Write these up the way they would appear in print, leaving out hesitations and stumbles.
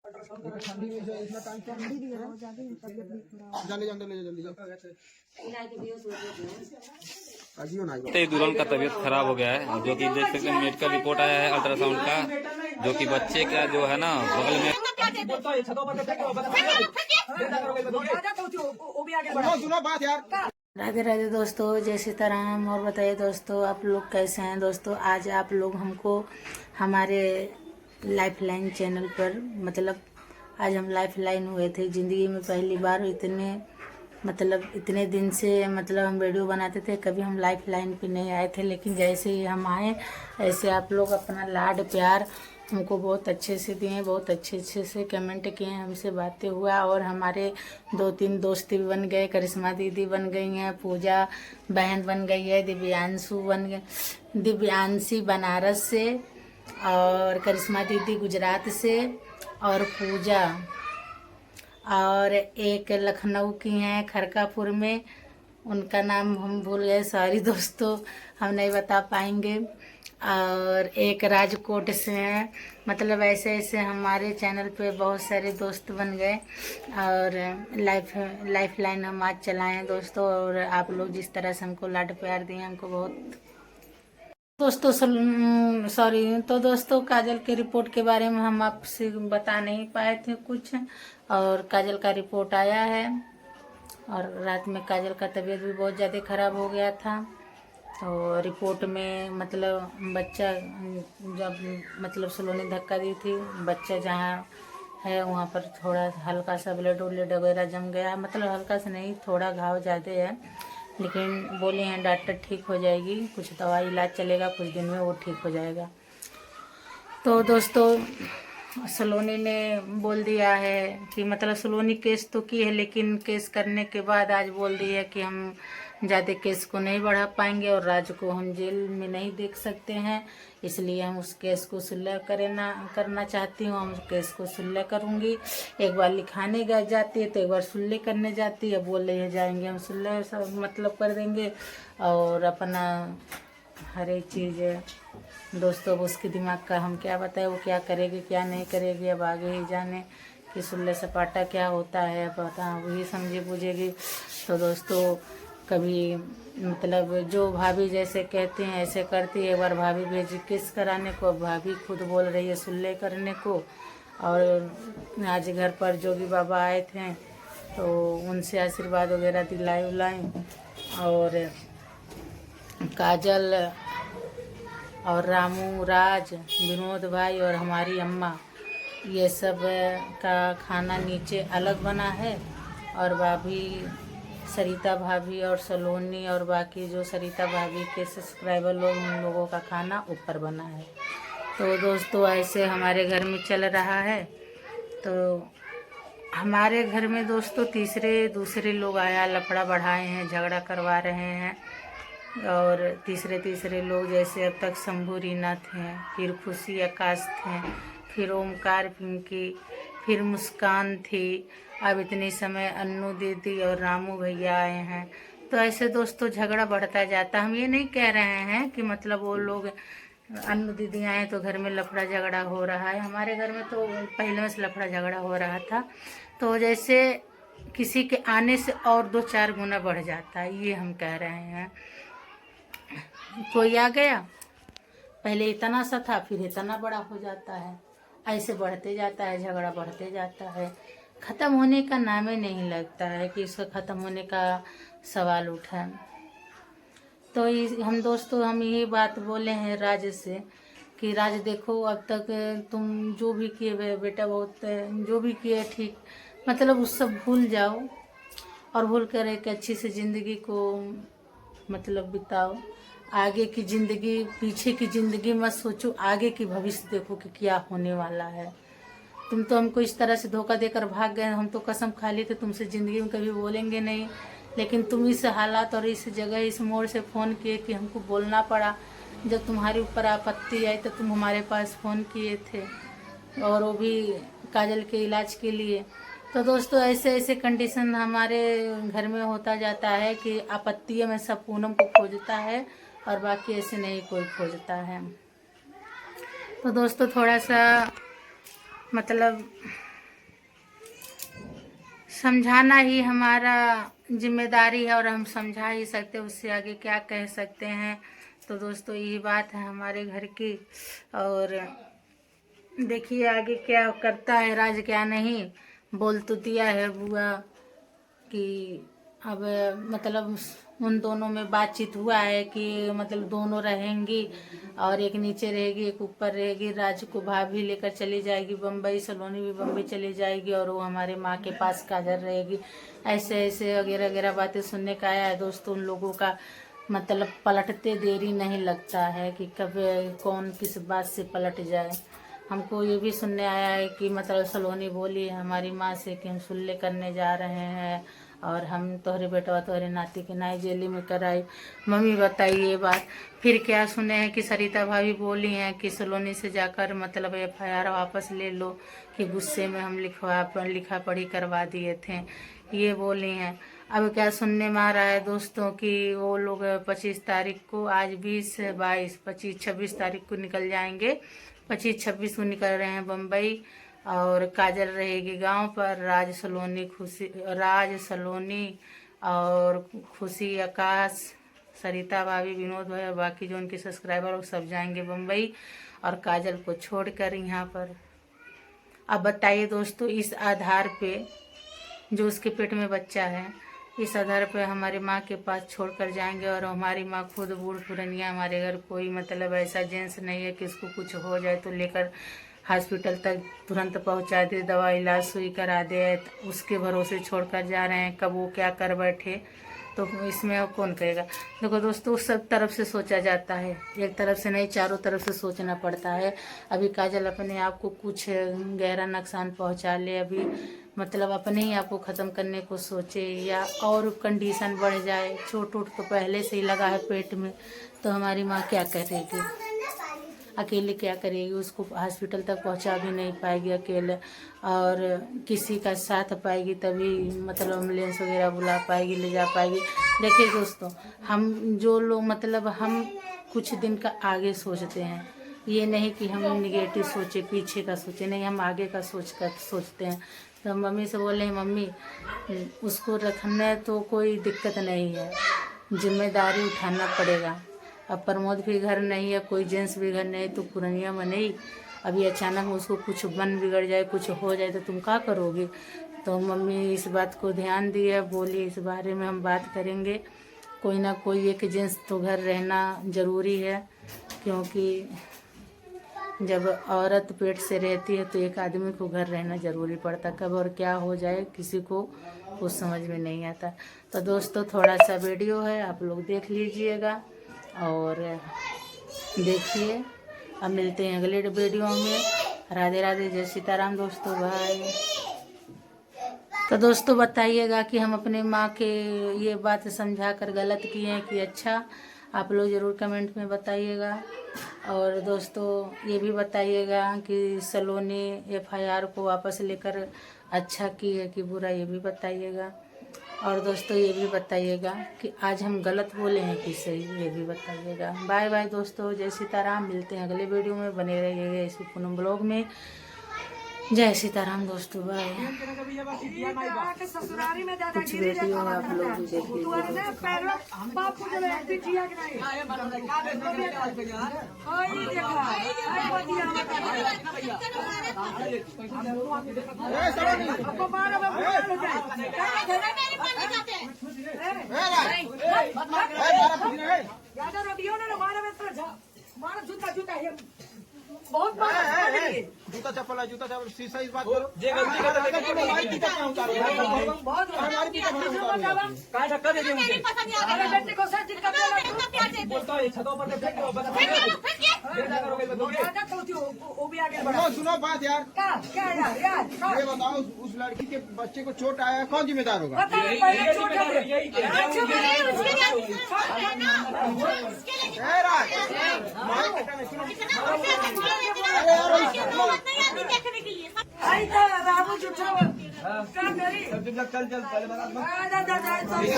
ठंडी में इतना टाइम क्या ठंडी भी है जल्दी जल्दी ले जल्दी तो दुल्हन का तबीयत खराब हो गया है, जो कि देख सकते हैं मेडिकल रिपोर्ट आया है अल्ट्रासाउंड का, जो कि बच्चे का जो है ना बगल में। राधे राधे दोस्तों, जय सीताराम। और बताइए दोस्तों, आप लोग कैसे हैं। दोस्तों आज आप लोग हमको हमारे लाइफ लाइन चैनल पर आज हम लाइफ लाइन हुए थे। ज़िंदगी में पहली बार इतने दिन से हम वीडियो बनाते थे, कभी हम लाइफ लाइन पे नहीं आए थे। लेकिन जैसे ही हम आए ऐसे आप लोग अपना लाड प्यार हमको बहुत अच्छे से दिए, बहुत अच्छे से कमेंट किए, हमसे बातें हुआ। और हमारे 2-3 दोस्त भी बन गए। करिश्मा दीदी बन गई हैं, पूजा बहन बन गई है, दिव्यांशी बनारस से, और करिश्मा दीदी गुजरात से, और पूजा और एक लखनऊ की हैं खरकापुर में, उनका नाम हम भूल गए, सॉरी दोस्तों हम नहीं बता पाएंगे। और एक राजकोट से हैं। ऐसे ऐसे हमारे चैनल पे बहुत सारे दोस्त बन गए और लाइफ लाइन हम आज चलाए हैं दोस्तों। और आप लोग जिस तरह से हमको लाड प्यार दिए, हमको बहुत दोस्तों सॉरी। तो दोस्तों काजल के रिपोर्ट के बारे में हम आपसे बता नहीं पाए थे कुछ, और काजल का रिपोर्ट आया है। और रात में काजल का तबीयत भी बहुत ज़्यादा ख़राब हो गया था। तो रिपोर्ट में बच्चा जब सलोनी धक्का दी थी, बच्चा जहाँ है वहाँ पर थोड़ा हल्का सा ब्लड वगैरह जम गया है। हल्का सा नहीं, थोड़ा घाव ज़्यादा है, लेकिन बोले हैं डॉक्टर ठीक हो जाएगी, कुछ दवाई इलाज चलेगा, कुछ दिन में वो ठीक हो जाएगा। तो दोस्तों सलोनी ने बोल दिया है कि सलोनी केस तो की है, लेकिन केस करने के बाद आज बोल दी है कि हम ज़्यादा केस को नहीं बढ़ा पाएंगे और राज को हम जेल में नहीं देख सकते हैं, इसलिए हम उस केस को सुलह करना चाहती हूँ। हम उस केस को सुलह करूँगी। एक बार लिखाने जाती है तो एक बार सुलह करने जाती है, बोल रही है जाएंगे हम सुलह कर देंगे और अपना हर एक चीज़ दोस्तों। अब उसके दिमाग का हम क्या बताएं, वो क्या करेगी क्या नहीं करेगी, अब आगे ही जाने कि सुलह सपाटा क्या होता है, पता वही समझे बुझेगी। तो दोस्तों कभी जो भाभी जैसे कहते हैं ऐसे करती है। एक बार भाभी भेजी केस कराने को, भाभी खुद बोल रही है सुलह करने को। और आज घर पर जोगी बाबा आए थे तो उनसे आशीर्वाद वगैरह दिलाई। और काजल और रामू, राज, विनोद भाई और हमारी अम्मा, ये सब का खाना नीचे अलग बना है। और भाभी सरिता भाभी और सलोनी और बाकी जो सरिता भाभी के सब्सक्राइबर लोग, उन लोगों का खाना ऊपर बना है। तो दोस्तों ऐसे हमारे घर में चल रहा है। तो हमारे घर में दोस्तों दूसरे लोग आया, लफड़ा बढ़ाए हैं, झगड़ा करवा रहे हैं। और तीसरे लोग जैसे अब तक शंभू रीना थे, फिर खुशी आकाश थे, फिर ओमकार पिंकी, फिर मुस्कान थी, अब इतने समय अन्नू दीदी और रामू भैया आए हैं। तो ऐसे दोस्तों झगड़ा बढ़ता जाता। हम ये नहीं कह रहे हैं कि वो लोग अन्नू दीदी आए तो घर में लफड़ा झगड़ा हो रहा है। हमारे घर में तो पहले से लफड़ा झगड़ा हो रहा था। तो जैसे किसी के आने से और 2-4 गुना बढ़ जाता है, ये हम कह रहे हैं। कोई आ गया, पहले इतना सा था, फिर इतना बड़ा हो जाता है, ऐसे बढ़ते जाता है, झगड़ा बढ़ते जाता है, ख़त्म होने का नाम ही नहीं लगता है कि इसका ख़त्म होने का सवाल उठा। तो हम यही बात बोले हैं राज से कि राज देखो, अब तक तुम जो भी किए बेटा, बहुत जो भी किए ठीक, उस सब भूल जाओ और भूल कर एक अच्छी सी ज़िंदगी को बिताओ। आगे की ज़िंदगी, पीछे की ज़िंदगी मत सोचो, आगे की भविष्य देखो कि क्या होने वाला है। तुम तो हमको इस तरह से धोखा देकर भाग गए, हम तो कसम खा लिए थे तुमसे ज़िंदगी में कभी बोलेंगे नहीं, लेकिन तुम इस हालात और इस जगह, इस मोड़ से फ़ोन किए कि हमको बोलना पड़ा। जब तुम्हारे ऊपर आपत्ति आई तो तुम हमारे पास फ़ोन किए थे, और वो भी काजल के इलाज के लिए। तो दोस्तों ऐसे कंडीशन हमारे घर में होता जाता है कि आपत्ति में सब पूनम को खोजता है और बाकी ऐसे नहीं कोई खोजता है। तो दोस्तों थोड़ा सा समझाना ही हमारा जिम्मेदारी है और हम समझा ही सकते, उससे आगे क्या कह सकते हैं। तो दोस्तों यही बात है हमारे घर की। और देखिए आगे क्या करता है राज, क्या नहीं। बोल तो दिया है बुआ कि अब मतलब उन दोनों में बातचीत हुआ है कि मतलब दोनों रहेंगी और एक नीचे रहेगी एक ऊपर रहेगी। राज को भाभी लेकर चली जाएगी बम्बई, सलोनी भी बम्बई चली जाएगी और वो हमारे माँ के पास काजल रहेगी। ऐसे ऐसे वगैरह वगैरह बातें सुनने का आया है दोस्तों। उन लोगों का मतलब पलटते देरी नहीं लगता है कि कब कौन किस बात से पलट जाए। हमको ये भी सुनने आया है कि मतलब सलोनी बोली है हमारी माँ से कि हम सुल्ले करने जा रहे हैं और हम तोहरे बेटवा तोहरे नाती के नाई जेली में कराई। मम्मी बताइए ये बात। फिर क्या सुने हैं कि सरिता भाभी बोली हैं कि सलोनी से जाकर मतलब FIR वापस ले लो कि गुस्से में हम लिखा पढ़ी करवा दिए थे, ये बोली हैं। अब क्या सुनने में आ रहा है दोस्तों कि वो लोग 25 तारीख को, आज 20, 22, 25, 26 तारीख को निकल जाएंगे। 25-26 को निकल रहे हैं बम्बई और काजल रहेगी गांव पर। राज सलोनी और खुशी, आकाश, सरिता भाभी, विनोद भाई और बाकी जो उनके सब्सक्राइबर लोग सब जाएंगे बम्बई और काजल को छोड़कर यहाँ पर। अब बताइए दोस्तों, इस आधार पे जो उसके पेट में बच्चा है, इस आधार पे हमारी माँ के पास छोड़कर जाएंगे और हमारी माँ खुद बूढ़ पुरानिया, हमारे घर कोई मतलब ऐसा जेंट्स नहीं है कि इसको कुछ हो जाए तो लेकर हॉस्पिटल तक तुरंत पहुंचा दे, दवा इलाज सुई करा दे। उसके भरोसे छोड़कर जा रहे हैं, कब वो क्या कर बैठे तो इसमें कौन कहेगा। देखो दोस्तों, सब तरफ से सोचा जाता है, एक तरफ से नहीं चारों तरफ से सोचना पड़ता है। अभी काजल अपने आप को कुछ गहरा नुकसान पहुंचा ले, अभी मतलब अपने ही आप को ख़त्म करने को सोचे या और कंडीशन बढ़ जाए, चोट तो पहले से ही लगा है पेट में, तो हमारी माँ क्या करेगी, अकेले क्या करेगी। उसको हॉस्पिटल तक पहुंचा भी नहीं पाएगी अकेले और किसी का साथ पाएगी तभी मतलब एम्बुलेंस वगैरह बुला पाएगी, ले जा पाएगी। देखिए दोस्तों, हम जो लोग मतलब हम कुछ दिन का आगे सोचते हैं, ये नहीं कि हम निगेटिव सोचे, पीछे का सोचे, नहीं, हम आगे का सोचते हैं। तो मम्मी से बोले मम्मी उसको रखना तो कोई दिक्कत नहीं है, जिम्मेदारी उठाना पड़ेगा। अब प्रमोद भी घर नहीं है, कोई जेंट्स भी घर नहीं, तो पुरानिया में नहीं। अभी अचानक उसको कुछ बन बिगड़ जाए, कुछ हो जाए तो तुम क्या करोगे। तो मम्मी इस बात को ध्यान दी है, बोली इस बारे में हम बात करेंगे। कोई ना कोई एक जेंट्स तो घर रहना ज़रूरी है, क्योंकि जब औरत पेट से रहती है तो एक आदमी को घर रहना ज़रूरी पड़ता। कब और क्या हो जाए किसी को कुछ समझ में नहीं आता। तो दोस्तों, थोड़ा सा वीडियो है, आप लोग देख लीजिएगा और देखिए। अब मिलते हैं अगले वीडियो में। राधे राधे, जय सीताराम दोस्तों, बाय। तो दोस्तों बताइएगा कि हम अपने माँ के ये बात समझा कर गलत किए हैं कि अच्छा, आप लोग ज़रूर कमेंट में बताइएगा। और दोस्तों ये भी बताइएगा कि सलोनी FIR को वापस लेकर अच्छा की है कि बुरा, ये भी बताइएगा। और दोस्तों ये भी बताइएगा कि आज हम गलत बोले हैं कि सही, ये भी बताइएगा। बाय बाय दोस्तों, जय सीताराम। मिलते हैं अगले वीडियो में, बने रहिएगा इसी पूनम ब्लॉग में। जय सीताराम दोस्तों, बाय। कुछ वीडियो आप लोग भी देख लीजिए। बहुत जूता चप्पल है, जूता चप्पल शीशा, इस बात करो जे गलती कर हमारी छतों पर। सुनो बात यार, क्या यार ये बताओ, उस लड़की के बच्चे को चोट आया, कौन जिम्मेदार होगा।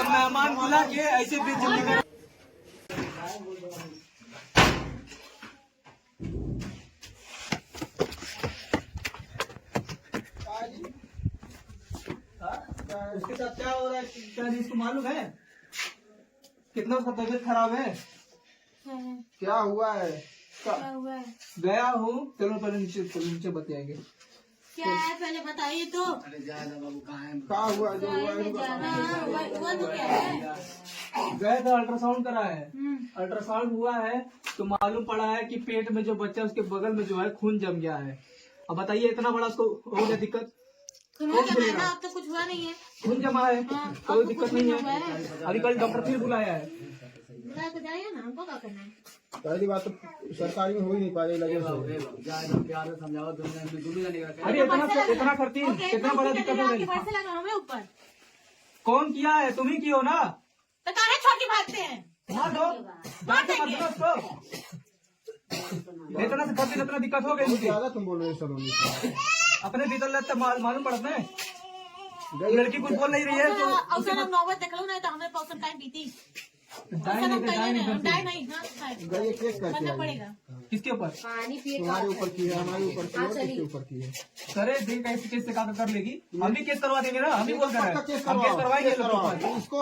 मेहमान बुला के ऐसे बीच उसके साथ क्या हो रहा है, क्या इसको मालूम है? कितना उसका तबीयत खराब है? क्या हुआ है? गया हूँ, चलो पहले नीचे बताएंगे क्या है पहले बताइए तो। क्या हुआ, जो हुआ है हुआ तो क्या है? गए तो अल्ट्रासाउंड करा है। अल्ट्रासाउंड हुआ है तो मालूम पड़ा है कि पेट में जो बच्चा उसके बगल में जो है खून जम गया है। अब बताइए इतना बड़ा उसको हो गया दिक्कत। अब तो कुछ हुआ नहीं है। खून जमा है, कोई तो दिक्कत कुछ नहीं हुआ है। अभी कल डॉक्टर फिर बुलाया है। बुला तो जाइए ना, हमको क्या करना है। पहली बात तो सरकारी में हो ही नहीं पाए लगे अरे इतना करती है, कितना बड़ा दिक्कत हो गई। पैसे लगा हमें ऊपर कौन किया है? तुम ही कियो ना। तो काहे छोड़ के भागते हैं। मार दो, जाके मार दो उसको। इतना से करती इतना दिक्कत हो गई मुझे। ज्यादा तुम बोल रहे हो अपने भीतर लगता मालूम पड़ता है। लड़की कुछ बोल नहीं रही है तो अवसर हम नौबत देख लो नहीं तो हमें पौसम टाइम बीती। पड़ेगा किसके ऊपर? तुम्हारे ऊपर की है, हमारे ऊपर की है, किसके ऊपर की है? करे देख ऐसे केस से कर लेगी। हम भी केस करवा देंगे ना, हम भी बोल कर रहे हैं, हम केस करवाएंगे। इसको